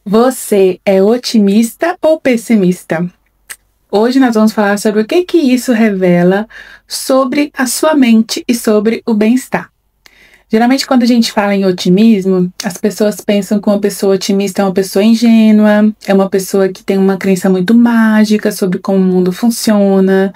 Você é otimista ou pessimista? Hoje nós vamos falar sobre o que isso revela sobre a sua mente e sobre o bem-estar. Geralmente, quando a gente fala em otimismo, as pessoas pensam que uma pessoa otimista é uma pessoa ingênua, é uma pessoa que tem uma crença muito mágica sobre como o mundo funciona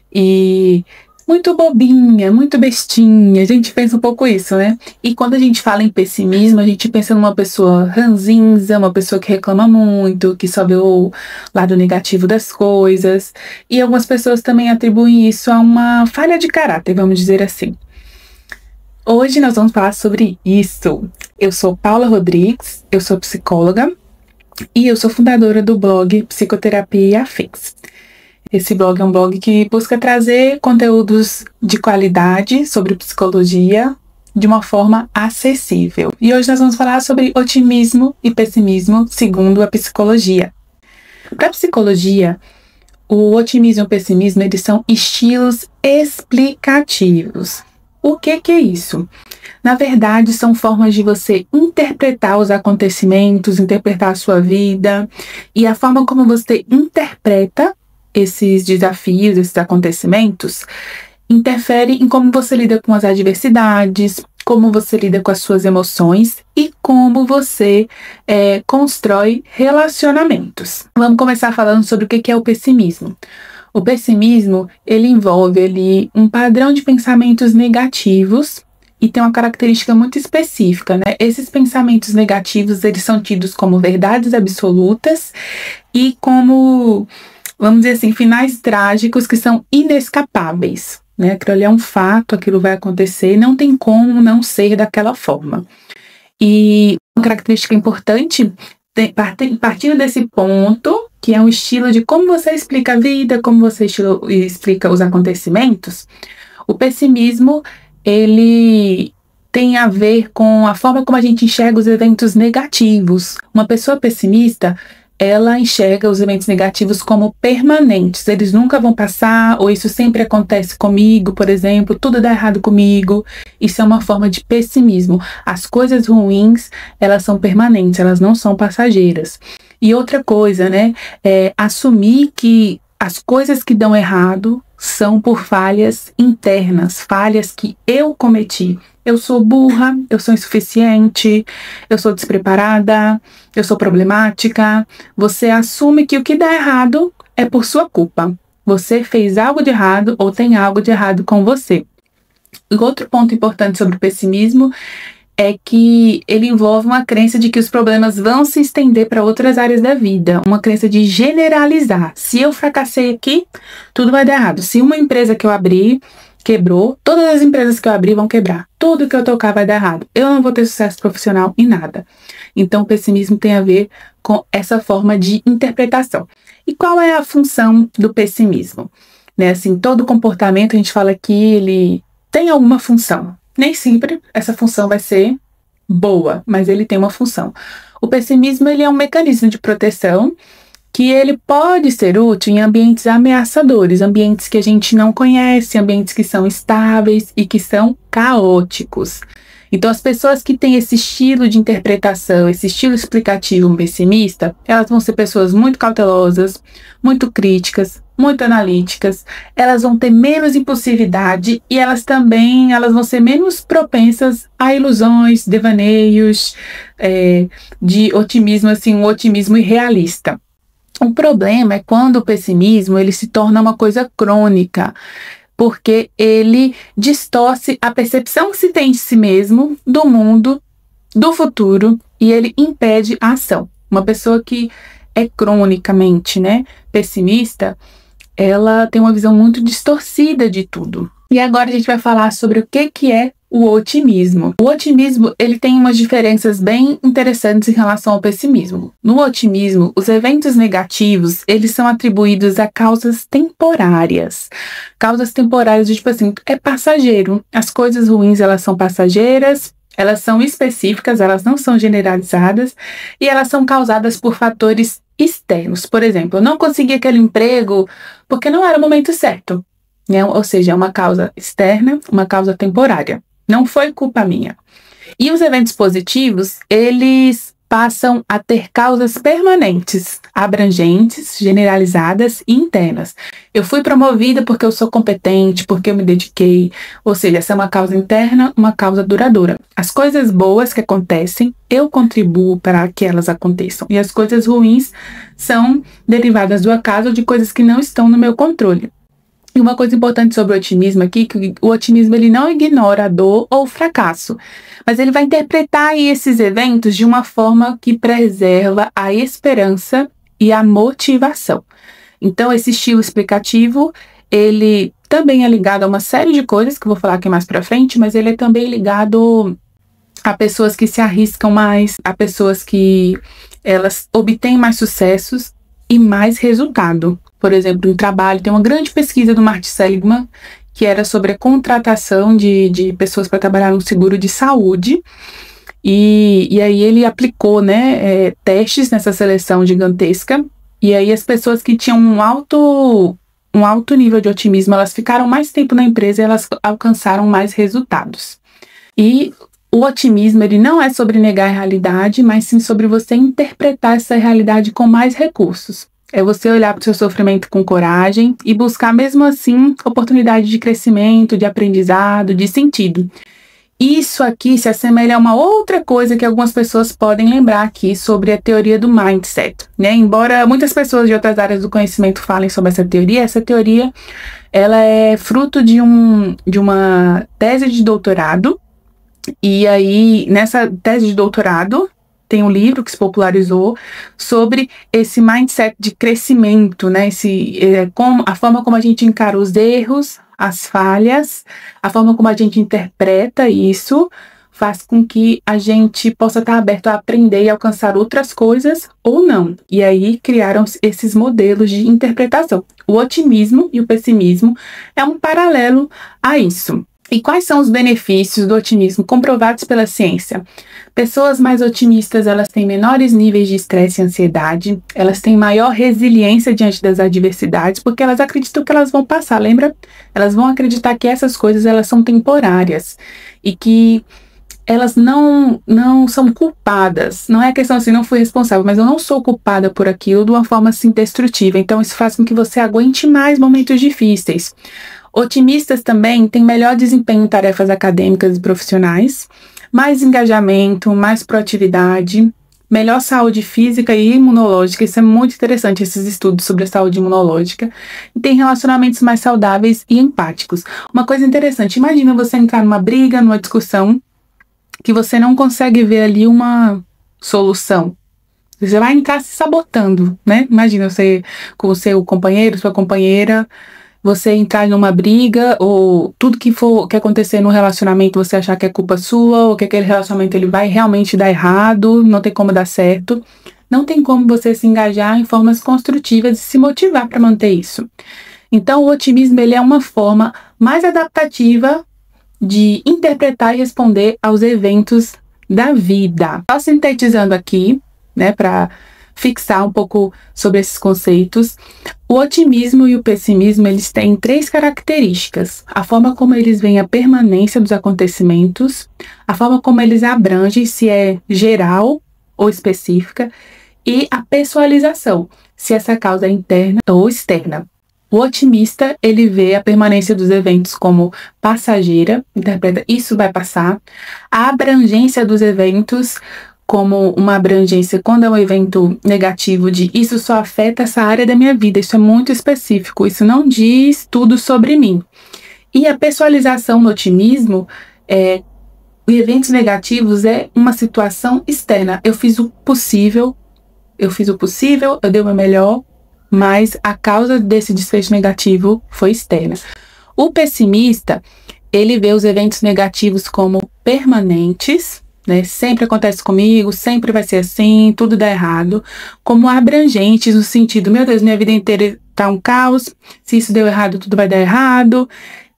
e muito bobinha, muito bestinha. A gente pensa um pouco isso, né? E quando a gente fala em pessimismo, a gente pensa numa pessoa ranzinza, uma pessoa que reclama muito, que só vê o lado negativo das coisas. E algumas pessoas também atribuem isso a uma falha de caráter, vamos dizer assim. Hoje nós vamos falar sobre isso. Eu sou Paula Rodrigues, eu sou psicóloga e eu sou fundadora do blog Psicoterapia e Afins. Esse blog é um blog que busca trazer conteúdos de qualidade sobre psicologia de uma forma acessível. E hoje nós vamos falar sobre otimismo e pessimismo segundo a psicologia. Para a psicologia, o otimismo e o pessimismo, eles são estilos explicativos. O que é isso? Na verdade, são formas de você interpretar os acontecimentos, interpretar a sua vida, e a forma como você interpreta esses desafios, esses acontecimentos, interfere em como você lida com as adversidades, como você lida com as suas emoções e como você constrói relacionamentos. Vamos começar falando sobre o que é o pessimismo. O pessimismo, ele envolve um padrão de pensamentos negativos e tem uma característica muito específica, né? Esses pensamentos negativos, eles são tidos como verdades absolutas e como, vamos dizer assim, finais trágicos que são inescapáveis, né? Aquilo ali é um fato, aquilo vai acontecer, não tem como não ser daquela forma. E uma característica importante, partindo desse ponto, que é um estilo de como você explica a vida, como você explica os acontecimentos, o pessimismo, ele tem a ver com a forma como a gente enxerga os eventos negativos. Uma pessoa pessimista, ela enxerga os eventos negativos como permanentes, eles nunca vão passar, ou isso sempre acontece comigo, por exemplo, tudo dá errado comigo. Isso é uma forma de pessimismo. As coisas ruins, elas são permanentes, elas não são passageiras. E outra coisa, né, é assumir que as coisas que dão errado são por falhas internas, falhas que eu cometi. Eu sou burra, eu sou insuficiente, eu sou despreparada, eu sou problemática. Você assume que o que dá errado é por sua culpa. Você fez algo de errado ou tem algo de errado com você. E outro ponto importante sobre o pessimismo é que ele envolve uma crença de que os problemas vão se estender para outras áreas da vida, uma crença de generalizar. Se eu fracassei aqui, tudo vai dar errado. Se uma empresa que eu abri quebrou, todas as empresas que eu abri vão quebrar. Tudo que eu tocar vai dar errado. Eu não vou ter sucesso profissional em nada. Então, o pessimismo tem a ver com essa forma de interpretação. E qual é a função do pessimismo? Né, assim, todo comportamento, a gente fala que ele tem alguma função. Nem sempre essa função vai ser boa, mas ele tem uma função. O pessimismo, ele é um mecanismo de proteção que ele pode ser útil em ambientes ameaçadores, ambientes que a gente não conhece, ambientes que são instáveis e que são caóticos. Então, as pessoas que têm esse estilo de interpretação, esse estilo explicativo pessimista, elas vão ser pessoas muito cautelosas, muito críticas, muito analíticas, elas vão ter menos impulsividade e elas vão ser menos propensas a ilusões, devaneios, de otimismo, assim, um otimismo irrealista. O problema é quando o pessimismo ele se torna uma coisa crônica, porque ele distorce a percepção que se tem de si mesmo, do mundo, do futuro, e ele impede a ação. Uma pessoa que é cronicamente, né, pessimista, ela tem uma visão muito distorcida de tudo. E agora a gente vai falar sobre o que é o otimismo. O otimismo, ele tem umas diferenças bem interessantes em relação ao pessimismo. No otimismo, os eventos negativos, eles são atribuídos a causas temporárias. Causas temporárias, tipo assim, é passageiro. As coisas ruins, elas são passageiras, elas são específicas, elas não são generalizadas e elas são causadas por fatores externos. Por exemplo, eu não consegui aquele emprego porque não era o momento certo, né? Ou seja, é uma causa externa, uma causa temporária. Não foi culpa minha. E os eventos positivos, eles passam a ter causas permanentes, abrangentes, generalizadas e internas. Eu fui promovida porque eu sou competente, porque eu me dediquei. Ou seja, essa é uma causa interna, uma causa duradoura. As coisas boas que acontecem, eu contribuo para que elas aconteçam. E as coisas ruins são derivadas do acaso ou de coisas que não estão no meu controle. E uma coisa importante sobre o otimismo aqui, que o otimismo ele não ignora a dor ou o fracasso, mas ele vai interpretar aí esses eventos de uma forma que preserva a esperança e a motivação. Então, esse estilo explicativo, ele também é ligado a uma série de coisas que eu vou falar aqui mais pra frente, mas ele é também ligado a pessoas que se arriscam mais, a pessoas que elas obtêm mais sucessos e mais resultado. Por exemplo, em trabalho, tem uma grande pesquisa do Martin Seligman, que era sobre a contratação de pessoas para trabalhar no seguro de saúde. E aí ele aplicou, né, testes nessa seleção gigantesca. E aí as pessoas que tinham um alto nível de otimismo, elas ficaram mais tempo na empresa e elas alcançaram mais resultados. E o otimismo, ele não é sobre negar a realidade, mas sim sobre você interpretar essa realidade com mais recursos. É você olhar para o seu sofrimento com coragem e buscar, mesmo assim, oportunidade de crescimento, de aprendizado, de sentido. Isso aqui se assemelha a uma outra coisa que algumas pessoas podem lembrar aqui sobre a teoria do mindset, né? Embora muitas pessoas de outras áreas do conhecimento falem sobre essa teoria ela é fruto de uma tese de doutorado. E aí, nessa tese de doutorado, tem um livro que se popularizou sobre esse mindset de crescimento, né? A forma como a gente encara os erros, as falhas, a forma como a gente interpreta isso, faz com que a gente possa estar aberto a aprender e alcançar outras coisas ou não. E aí criaram esses modelos de interpretação. O otimismo e o pessimismo é um paralelo a isso. E quais são os benefícios do otimismo comprovados pela ciência? Pessoas mais otimistas, elas têm menores níveis de estresse e ansiedade, elas têm maior resiliência diante das adversidades, porque elas acreditam que elas vão passar, lembra? Elas vão acreditar que essas coisas, elas são temporárias e que elas não são culpadas. Não é questão assim, não fui responsável, mas eu não sou culpada por aquilo de uma forma assim destrutiva. Então isso faz com que você aguente mais momentos difíceis. Otimistas também têm melhor desempenho em tarefas acadêmicas e profissionais, mais engajamento, mais proatividade, melhor saúde física e imunológica. Isso é muito interessante, esses estudos sobre a saúde imunológica. E tem relacionamentos mais saudáveis e empáticos. Uma coisa interessante, imagina você entrar numa briga, numa discussão, que você não consegue ver ali uma solução. Você vai entrar se sabotando, né? Imagina você com o seu companheiro, sua companheira, você entrar numa briga, ou tudo que acontecer no relacionamento, você achar que é culpa sua, ou que aquele relacionamento ele vai realmente dar errado, não tem como dar certo. Não tem como você se engajar em formas construtivas e se motivar para manter isso. Então, o otimismo ele é uma forma mais adaptativa de interpretar e responder aos eventos da vida. Só sintetizando aqui, né, para fixar um pouco sobre esses conceitos, o otimismo e o pessimismo, eles têm 3 características: a forma como eles veem a permanência dos acontecimentos, a forma como eles abrangem, se é geral ou específica, e a pessoalização, se essa causa é interna ou externa. O otimista, ele vê a permanência dos eventos como passageira, interpreta isso vai passar. A abrangência dos eventos como uma abrangência quando é um evento negativo de isso só afeta essa área da minha vida, isso é muito específico, isso não diz tudo sobre mim. E a pessoalização no otimismo, eventos negativos é uma situação externa. Eu fiz o possível, eu dei o meu melhor, mas a causa desse desfecho negativo foi externa. O pessimista, ele vê os eventos negativos como permanentes, né? Sempre acontece comigo, sempre vai ser assim, tudo dá errado, como abrangentes no sentido, meu Deus, minha vida inteira tá um caos, se isso deu errado, tudo vai dar errado.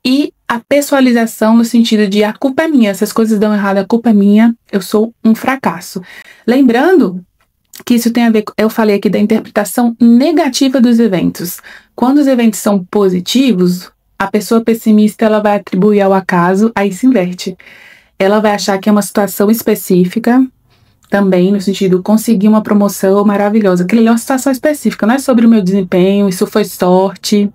E a pessoalização no sentido de a culpa é minha, se as coisas dão errado, a culpa é minha, eu sou um fracasso. Lembrando que isso tem a ver, eu falei aqui da interpretação negativa dos eventos. Quando os eventos são positivos, a pessoa pessimista ela vai atribuir ao acaso, aí se inverte. Ela vai achar que é uma situação específica, também, no sentido, conseguir uma promoção maravilhosa. Aquilo ali é uma situação específica, não é sobre o meu desempenho, isso foi sorte,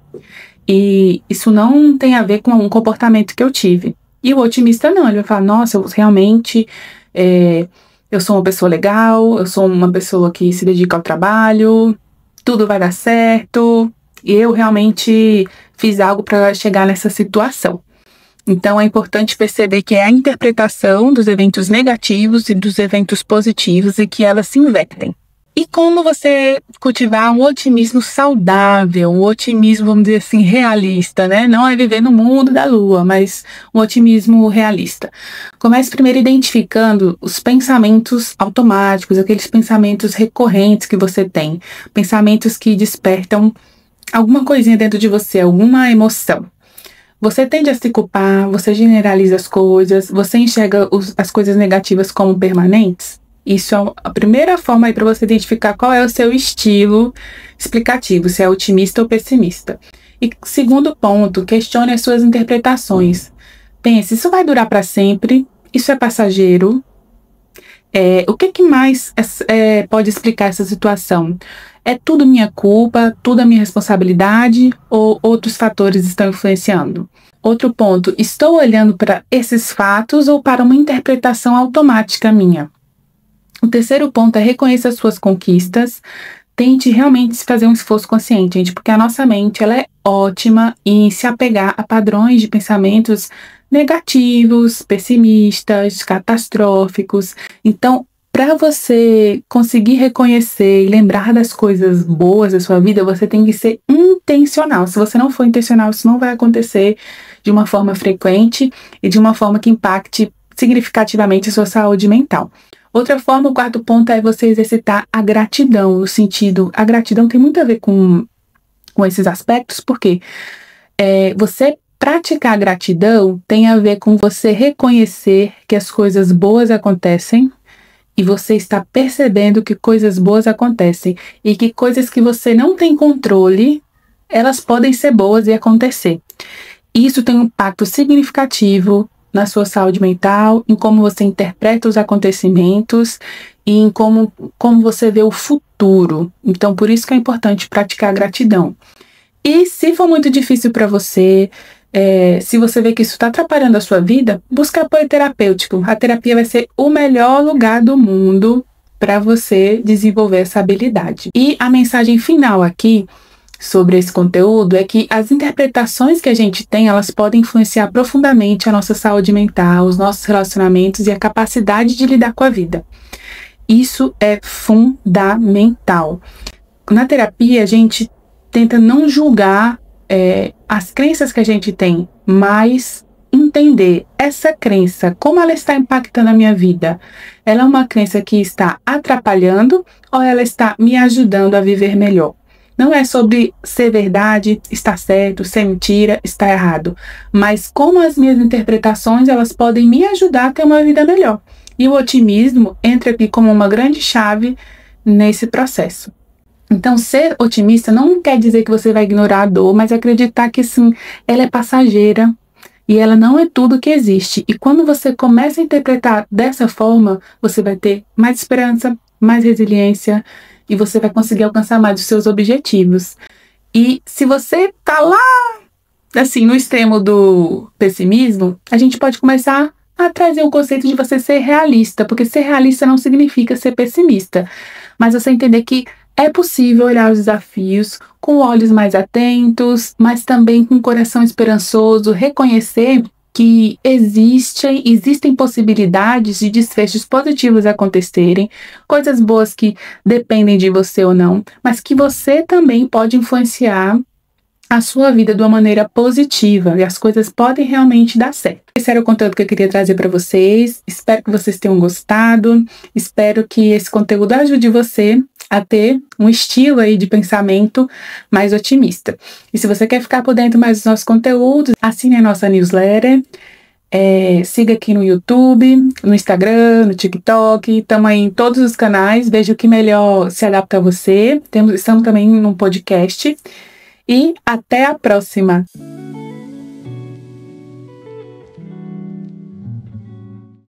e isso não tem a ver com um comportamento que eu tive. E o otimista não, ele vai falar, nossa, eu realmente, eu sou uma pessoa legal, eu sou uma pessoa que se dedica ao trabalho, tudo vai dar certo, e eu realmente fiz algo para chegar nessa situação. Então, é importante perceber que é a interpretação dos eventos negativos e dos eventos positivos e que elas se invertem. E como você cultivar um otimismo saudável, um otimismo, vamos dizer assim, realista, né? Não é viver no mundo da lua, mas um otimismo realista. Comece primeiro identificando os pensamentos automáticos, aqueles pensamentos recorrentes que você tem, pensamentos que despertam alguma coisinha dentro de você, alguma emoção. Você tende a se culpar, você generaliza as coisas, você enxerga as coisas negativas como permanentes? Isso é a primeira forma aí para você identificar qual é o seu estilo explicativo, se é otimista ou pessimista. E segundo ponto, questione as suas interpretações. Pense, isso vai durar para sempre? Isso é passageiro? O que mais pode explicar essa situação? É tudo minha culpa, tudo a minha responsabilidade ou outros fatores estão influenciando? Outro ponto, estou olhando para esses fatos ou para uma interpretação automática minha? O terceiro ponto é reconhecer as suas conquistas. Tente realmente fazer um esforço consciente, gente, porque a nossa mente ela é ótima em se apegar a padrões de pensamentos negativos, pessimistas, catastróficos. Então, para você conseguir reconhecer e lembrar das coisas boas da sua vida, você tem que ser intencional. Se você não for intencional, isso não vai acontecer de uma forma frequente e de uma forma que impacte significativamente a sua saúde mental. Outra forma, o quarto ponto é você exercitar a gratidão, no sentido, a gratidão tem muito a ver com esses aspectos, porque você praticar a gratidão tem a ver com você reconhecer que as coisas boas acontecem e você está percebendo que coisas boas acontecem e que coisas que você não tem controle, elas podem ser boas e acontecer. Isso tem um impacto significativo na sua saúde mental, em como você interpreta os acontecimentos e em como você vê o futuro. Então, por isso que é importante praticar a gratidão. E se for muito difícil para você, se você vê que isso está atrapalhando a sua vida, busque apoio terapêutico. A terapia vai ser o melhor lugar do mundo para você desenvolver essa habilidade. E a mensagem final aqui sobre esse conteúdo é que as interpretações que a gente tem, elas podem influenciar profundamente a nossa saúde mental, os nossos relacionamentos e a capacidade de lidar com a vida. Isso é fundamental. Na terapia, a gente tenta não julgar as crenças que a gente tem, mas entender essa crença, como ela está impactando a minha vida. Ela é uma crença que está atrapalhando ou ela está me ajudando a viver melhor? Não é sobre ser verdade, estar certo, ser mentira, estar errado, mas como as minhas interpretações elas podem me ajudar a ter uma vida melhor. E o otimismo entra aqui como uma grande chave nesse processo. Então, ser otimista não quer dizer que você vai ignorar a dor, mas acreditar que sim, ela é passageira e ela não é tudo que existe. E quando você começa a interpretar dessa forma, você vai ter mais esperança, mais resiliência, e você vai conseguir alcançar mais os seus objetivos. E se você tá lá, assim, no extremo do pessimismo, a gente pode começar a trazer o conceito de você ser realista, porque ser realista não significa ser pessimista, mas você entender que é possível olhar os desafios com olhos mais atentos, mas também com o coração esperançoso, reconhecer que existem possibilidades de desfechos positivos acontecerem, coisas boas que dependem de você ou não, mas que você também pode influenciar a sua vida de uma maneira positiva e as coisas podem realmente dar certo. Esse era o conteúdo que eu queria trazer para vocês. Espero que vocês tenham gostado. Espero que esse conteúdo ajude você a ter um estilo aí de pensamento mais otimista. E se você quer ficar por dentro mais dos nossos conteúdos, assine a nossa newsletter. Siga aqui no YouTube, no Instagram, no TikTok, estamos aí em todos os canais. Veja o que melhor se adapta a você. Estamos também num podcast. E até a próxima!